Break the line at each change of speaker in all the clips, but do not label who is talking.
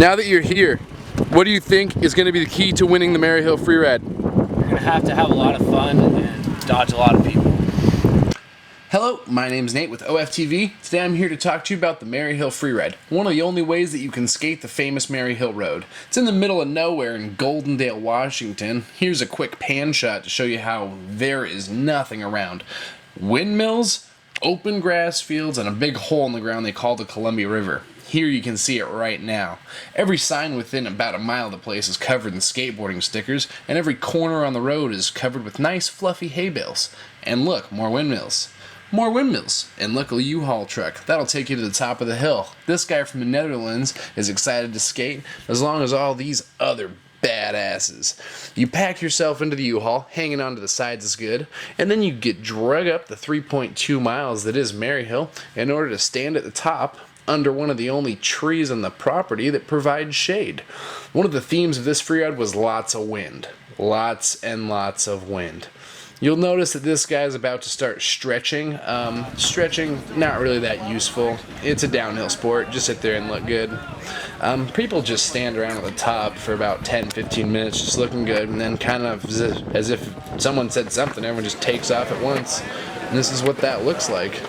Now that you're here, what do you think is going to be the key to winning the Maryhill Freeride?
You're going to have a lot of fun and dodge a lot of people.
Hello, my name's Nate with OFTV. Today I'm here to talk to you about the Maryhill Freeride, one of the only ways that you can skate the famous Maryhill Road. It's in the middle of nowhere in Goldendale, Washington. Here's a quick pan shot to show you how there is nothing around. Windmills, open grass fields, and a big hole in the ground they call the Columbia River. Here you can see it right now. Every sign within about a mile of the place is covered in skateboarding stickers, and every corner on the road is covered with nice fluffy hay bales. And look, more windmills. More windmills. And look, a U-Haul truck. That'll take you to the top of the hill. This guy from the Netherlands is excited to skate, as long as all these other badasses. You pack yourself into the U-Haul, hanging onto the sides is good, and then you get drug up the 3.2 miles that is Maryhill in order to stand at the top under one of the only trees on the property that provides shade. One of the themes of this freeride was lots of wind. Lots and lots of wind. You'll notice that this guy's about to start stretching. Stretching, not really that useful. It's a downhill sport. Just sit there and look good. People just stand around at the top for about 10-15 minutes just looking good, and then kind of as if someone said something, everyone just takes off at once. And this is what that looks like.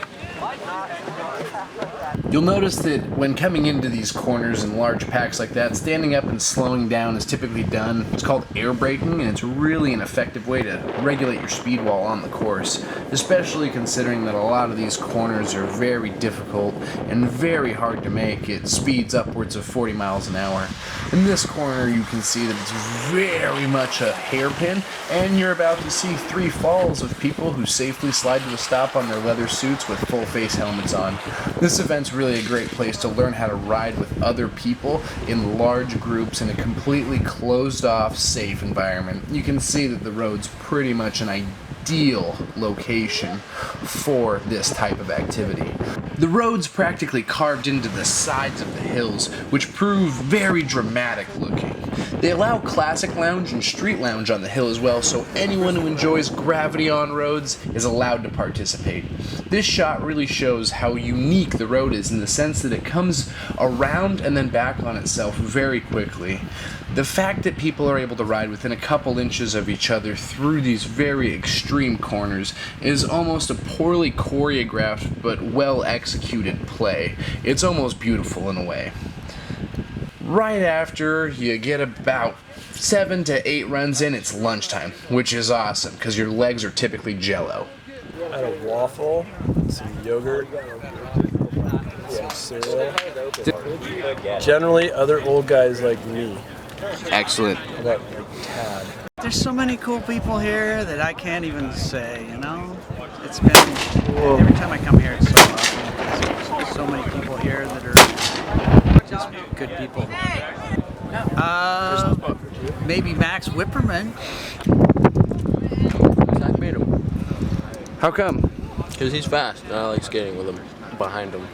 You'll notice that when coming into these corners in large packs like that, standing up and slowing down is typically done. It's called air braking, and it's really an effective way to regulate your speed while on the course, especially considering that a lot of these corners are very difficult and very hard to make. It speeds upwards of 40 miles an hour. In this corner you can see that it's very much a hairpin, and you're about to see 3 falls of people who safely slide to a stop on their leather suits with full face helmets on. This event's really a great place to learn how to ride with other people in large groups in a completely closed off, safe environment. You can see that the road's pretty much an ideal location for this type of activity. The road's practically carved into the sides of the hills, which prove very dramatic looking. They allow classic lounge and street lounge on the hill as well, so anyone who enjoys gravity on roads is allowed to participate. This shot really shows how unique the road is in the sense that it comes around and then back on itself very quickly. The fact that people are able to ride within a couple inches of each other through these very extreme corners is almost a poorly choreographed but well executed play. It's almost beautiful in a way. Right after you get about 7 to 8 runs in, it's lunchtime, which is awesome because your legs are typically jello.
I had a waffle, some yogurt, some cereal. Generally, other old guys like me.
Excellent.
How about Tad?
There's so many cool people here that I can't even say, you know? It's been, every time I come here, it's so awesome. There's so many people here that are just good people. Maybe Max Whipperman.
I made him.
How come?
Because he's fast, and I like skating with him behind him.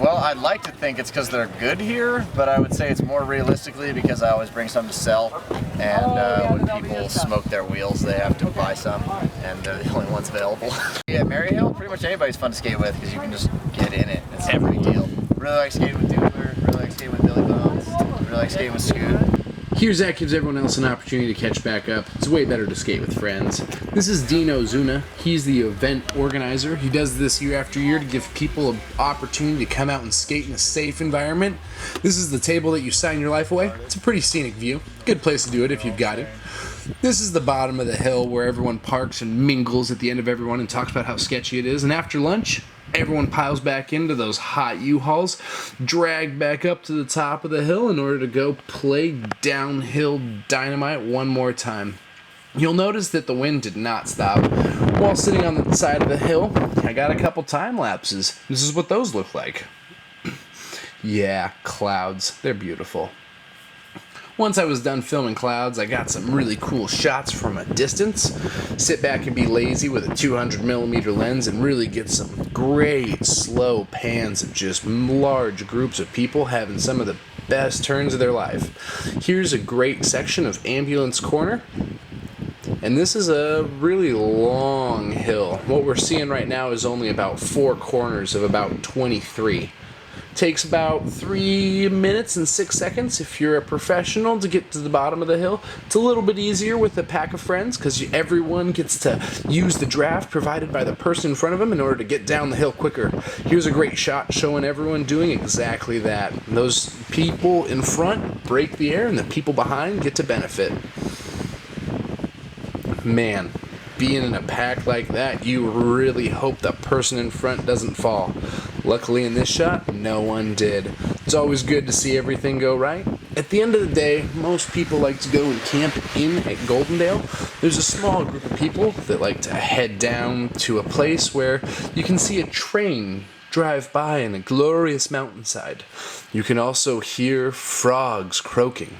Well, I'd like to think it's because they're good here, but I would say it's more realistically because I always bring some to sell, and when people smoke their wheels, they have to buy some, and they're the only ones available. Yeah, Maryhill, pretty much anybody's fun to skate with because you can just get in it. It's every deal. Really like skating with Doobler, really like skating with Billy Bones, really like skating with Scoot.
Here, Zach gives everyone else an opportunity to catch back up. It's way better to skate with friends. This is Dino Zuna. He's the event organizer. He does this year after year to give people an opportunity to come out and skate in a safe environment. This is the table that you sign your life away. It's a pretty scenic view. Good place to do it if you've got it. This is the bottom of the hill where everyone parks and mingles at the end of everyone and talks about how sketchy it is. And after lunch, everyone piles back into those hot U-Hauls, dragged back up to the top of the hill in order to go play downhill dynamite one more time. You'll notice that the wind did not stop. While sitting on the side of the hill, I got a couple time lapses. This is what those look like. Yeah, clouds. They're beautiful. Once I was done filming clouds, I got some really cool shots from a distance. Sit back and be lazy with a 200mm lens and really get some great slow pans of just large groups of people having some of the best turns of their life. Here's a great section of Ambulance Corner. And this is a really long hill. What we're seeing right now is only about 4 corners of about 23. Takes about 3 minutes and 6 seconds if you're a professional to get to the bottom of the hill. It's a little bit easier with a pack of friends because everyone gets to use the draft provided by the person in front of them in order to get down the hill quicker. Here's a great shot showing everyone doing exactly that. Those people in front break the air and the people behind get to benefit. Man, being in a pack like that, you really hope the person in front doesn't fall. Luckily in this shot, no one did. It's always good to see everything go right. At the end of the day, most people like to go and camp in at Goldendale. There's a small group of people that like to head down to a place where you can see a train drive by in a glorious mountainside. You can also hear frogs croaking.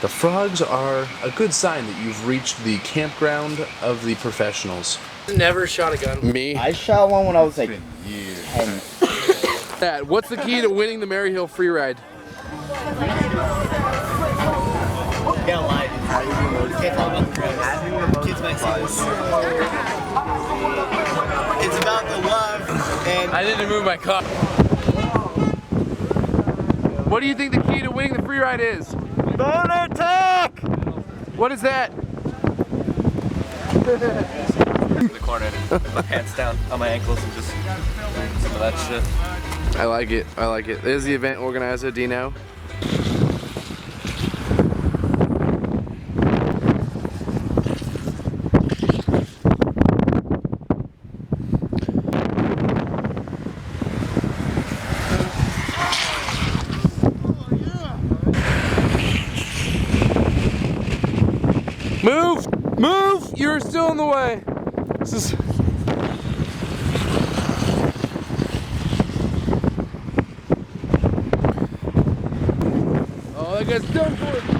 The frogs are a good sign that you've reached the campground of the professionals.
Never shot a gun.
Me?
I shot one when I was like 10.
Dad, what's the key to winning the Maryhill Freeride?
It's about the love and
I didn't move my car. What do you think the key to winning the freeride is?
don't attack!
What is that?
In the corner with my pants down on my ankles and just some of that shit.
I like it. I like it. There's the event organizer, Dino. Move! Move! You're still in the way. This is... Oh, that guy's done for it.